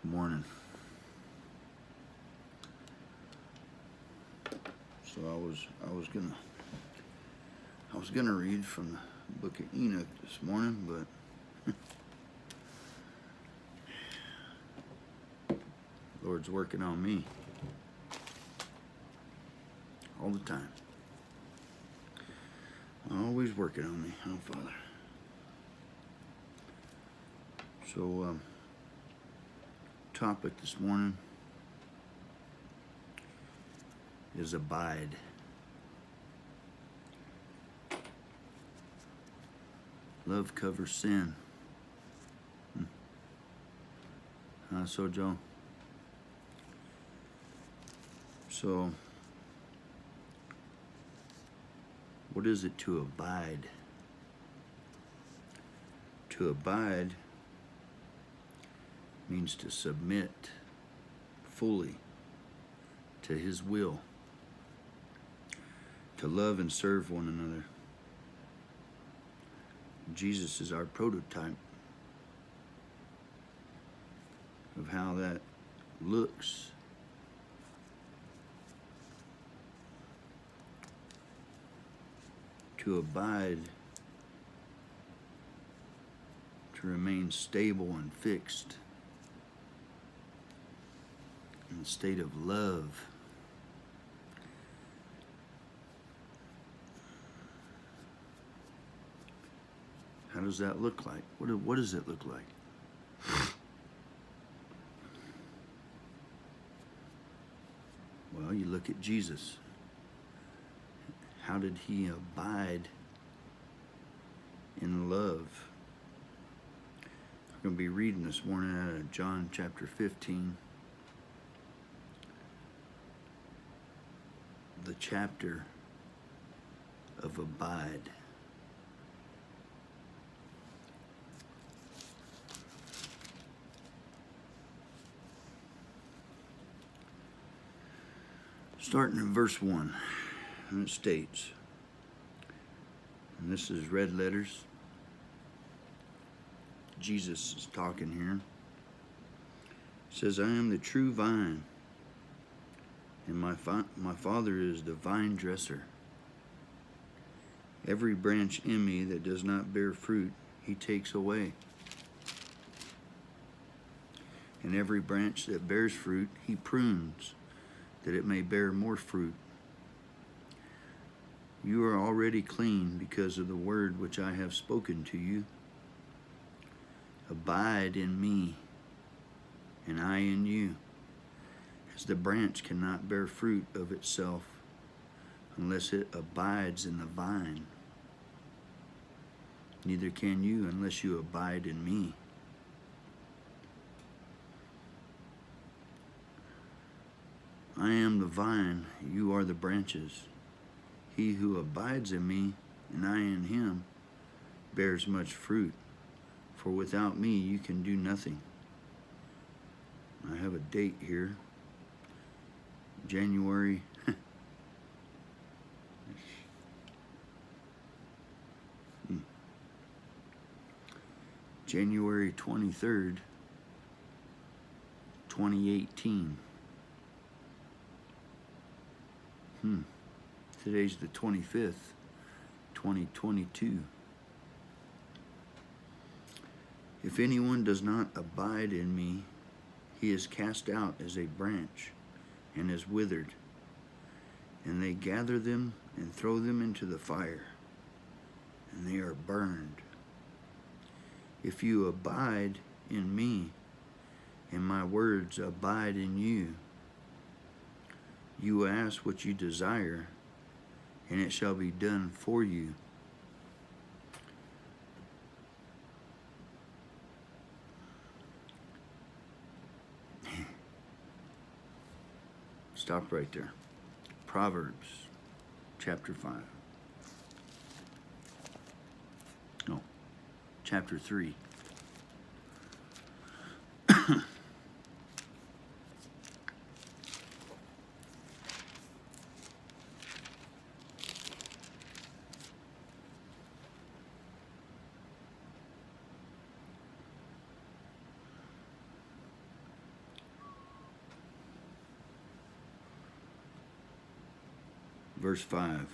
Morning. So I was gonna read from the book of Enoch this morning, but the Lord's working on me all the time. Always working on me, oh Father. So topic this morning is abide. Love covers sin. So Joe. So what is it to abide? To abide means to submit fully to His will, to love and serve one another. Jesus is our prototype of how that looks. To abide, to remain stable and fixed in a state of love. How does that look like? What does it look like? Well, you look at Jesus. How did He abide in love? I'm going to be reading this morning out of John chapter 15. The chapter of abide. Starting in verse 1, and it states, and this is red letters, Jesus is talking here. It says, I am the true vine, and my Father is the vine dresser. Every branch in me that does not bear fruit, He takes away. And every branch that bears fruit, He prunes, that it may bear more fruit. You are already clean because of the word which I have spoken to you. Abide in me, and I in you, as the branch cannot bear fruit of itself unless it abides in the vine. Neither can you unless you abide in me. I am the vine, you are the branches. He who abides in me, and I in him, bears much fruit, for without me you can do nothing. I have a date here, January January 23rd, 2018. Today's the 25th, 2022. If anyone does not abide in me, he is cast out as a branch and is withered, and they gather them and throw them into the fire, and they are burned. If you abide in me, and my words abide in you, you will ask what you desire, and it shall be done for you. Stop right there. Proverbs chapter 5. No, chapter 3. Verse 5.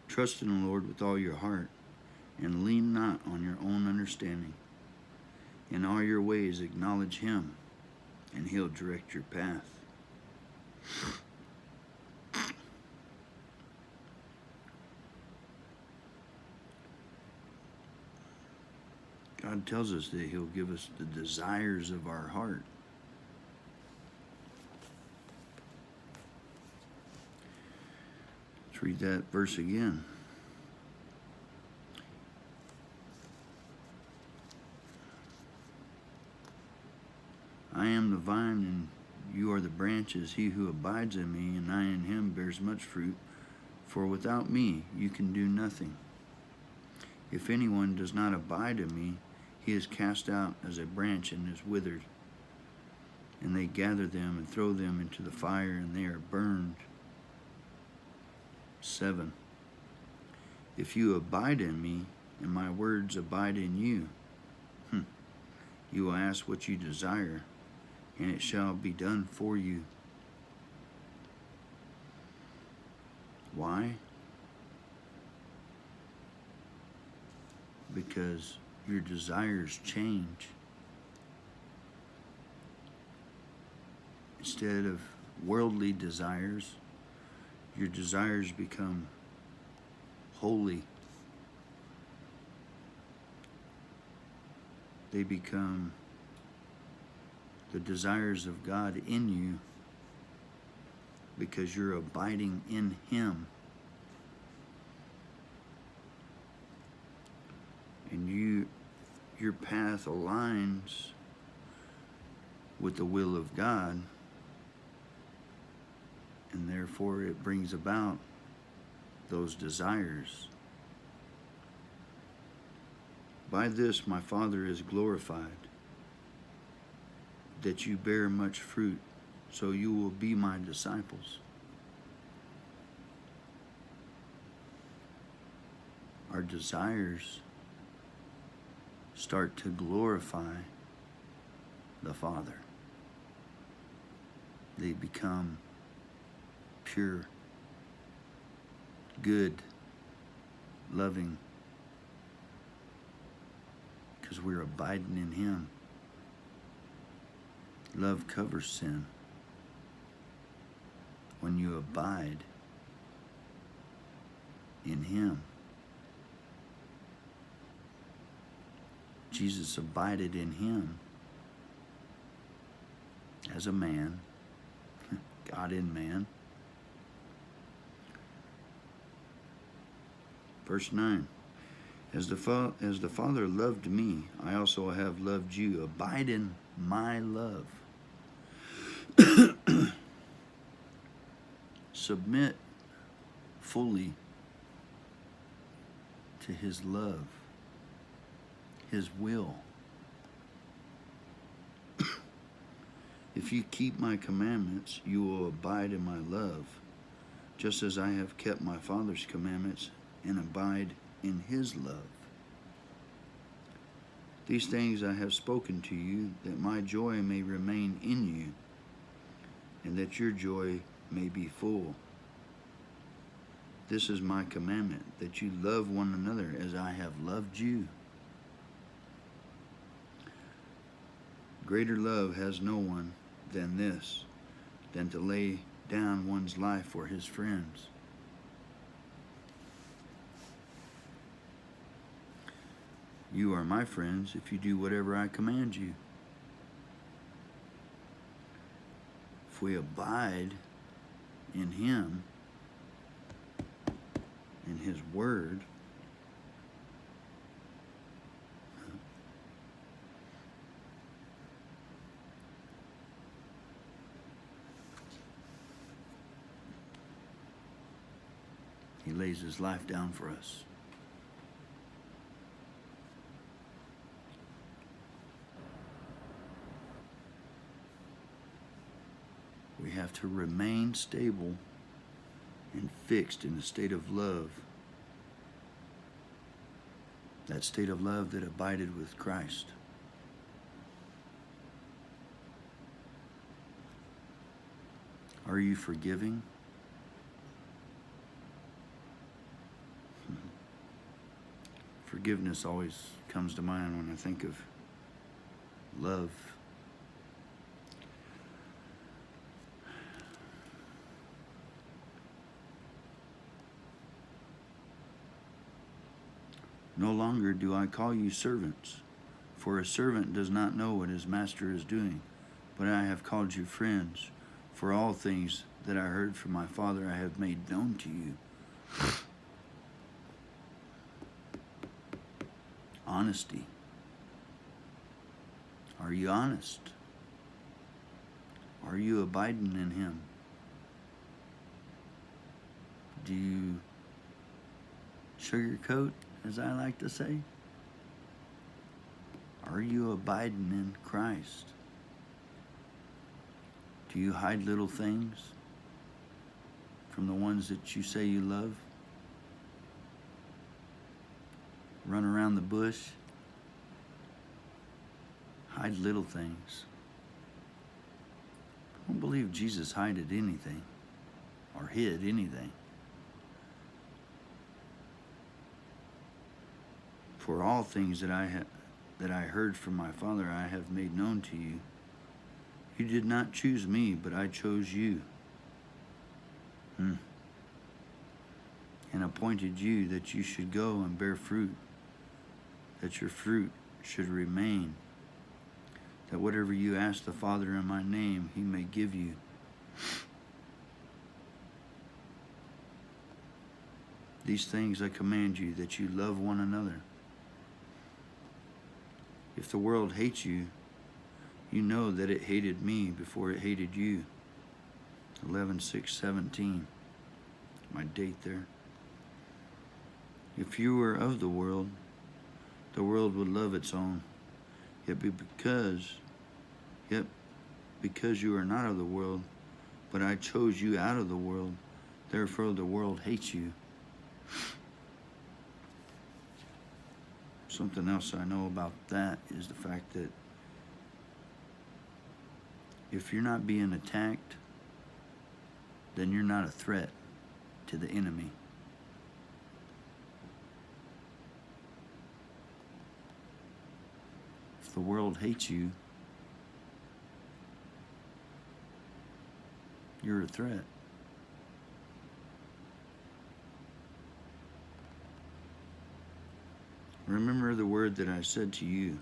Trust in the Lord with all your heart, and lean not on your own understanding. In all your ways acknowledge him, and he'll direct your path. God tells us that he'll give us the desires of our heart. Let's read that verse again. I am the vine, and you are the branches. He who abides in me, and I in him, bears much fruit. For without me you can do nothing. If anyone does not abide in me, he is cast out as a branch and is withered. And they gather them and throw them into the fire, and they are burned. 7. If you abide in me, and my words abide in you, you will ask what you desire, and it shall be done for you. Why? Because your desires change. Instead of worldly desires, your desires become holy. They become the desires of God in you because you're abiding in him. And your path aligns with the will of God, and therefore it brings about those desires. By this my Father is glorified, that you bear much fruit, so you will be my disciples. Our desires start to glorify the Father. They become pure, good, loving, because we're abiding in him. Love covers sin. When you abide in him. Jesus abided in him as a man, God in man. Verse 9. As the Father loved me, I also have loved you. Abide in my love. Submit fully to his love, his will. If you keep my commandments, you will abide in my love, just as I have kept my Father's commandments and abide in his love. These things I have spoken to you, that my joy may remain in you, and that your joy may be full. This is my commandment, that you love one another as I have loved you. Greater love has no one than this, than to lay down one's life for his friends. You are my friends if you do whatever I command you. If we abide in him, in his word, he lays his life down for us. We have to remain stable and fixed in a state of love. That state of love that abided with Christ. Are you forgiving? Forgiveness always comes to mind when I think of love. No longer do I call you servants, for a servant does not know what his master is doing, but I have called you friends, for all things that I heard from my Father I have made known to you. Honesty. Are you honest? Are you abiding in Him? Do you sugarcoat, as I like to say? Are you abiding in Christ? Do you hide little things from the ones that you say you love? Run around the bush? Hide little things. I don't believe Jesus hid anything or hid anything. For all things that I heard from my Father I have made known to you. You did not choose me, but I chose you. And appointed you that you should go and bear fruit, that your fruit should remain, that whatever you ask the Father in my name, He may give you. These things I command you, that you love one another. If the world hates you, you know that it hated me before it hated you. 11:6:17. My date there. If you were of the world would love its own. Yet because you are not of the world, but I chose you out of the world, therefore the world hates you. Something else I know about that is the fact that if you're not being attacked, then you're not a threat to the enemy. If the world hates you, you're a threat. Remember the word that I said to you,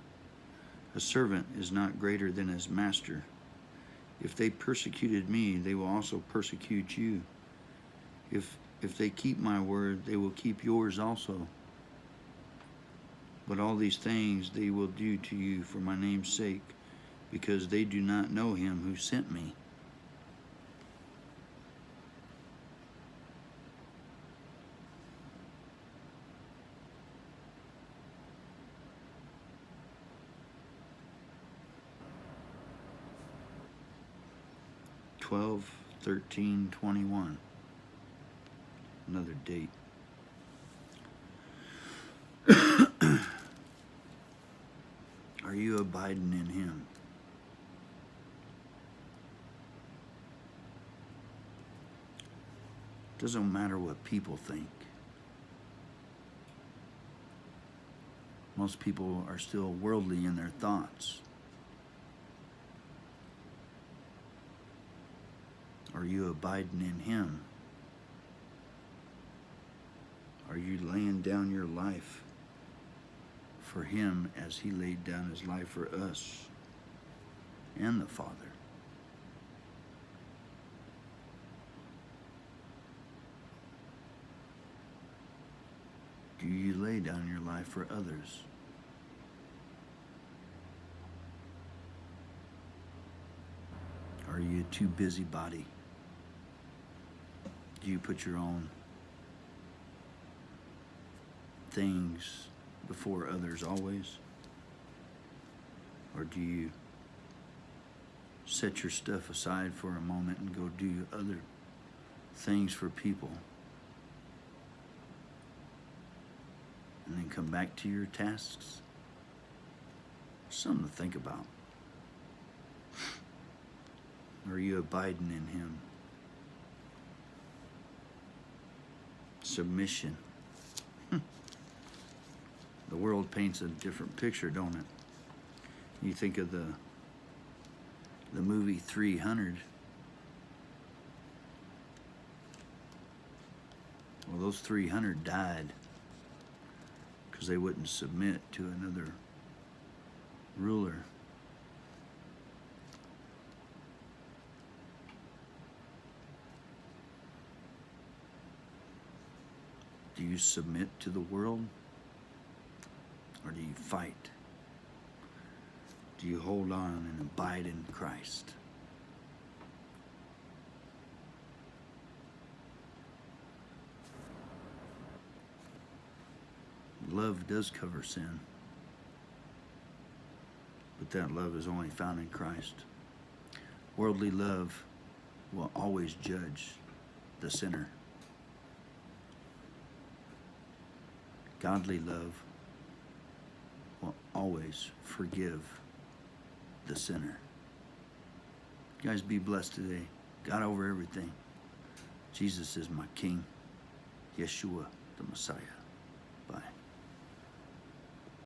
a servant is not greater than his master. If they persecuted me, they will also persecute you. If they keep my word, they will keep yours also. But all these things they will do to you for my name's sake, because they do not know him who sent me. Twelve, 13:21. Another date. Are you abiding in him? Doesn't matter what people think. Most people are still worldly in their thoughts. Are you abiding in him? Are you laying down your life for him as he laid down his life for us and the Father? Do you lay down your life for others? Are you too busybody? Do you put your own things before others always? Or do you set your stuff aside for a moment and go do other things for people and then come back to your tasks? Something to think about. Are you abiding in him? Submission. The world paints a different picture, don't it? You think of the movie 300. Well, those 300 died because they wouldn't submit to another ruler. Do you submit to the world, or do you fight? Do you hold on and abide in Christ? Love does cover sin, but that love is only found in Christ. Worldly love will always judge the sinner. Godly love will always forgive the sinner. You guys be blessed today. God over everything. Jesus is my King. Yeshua, the Messiah.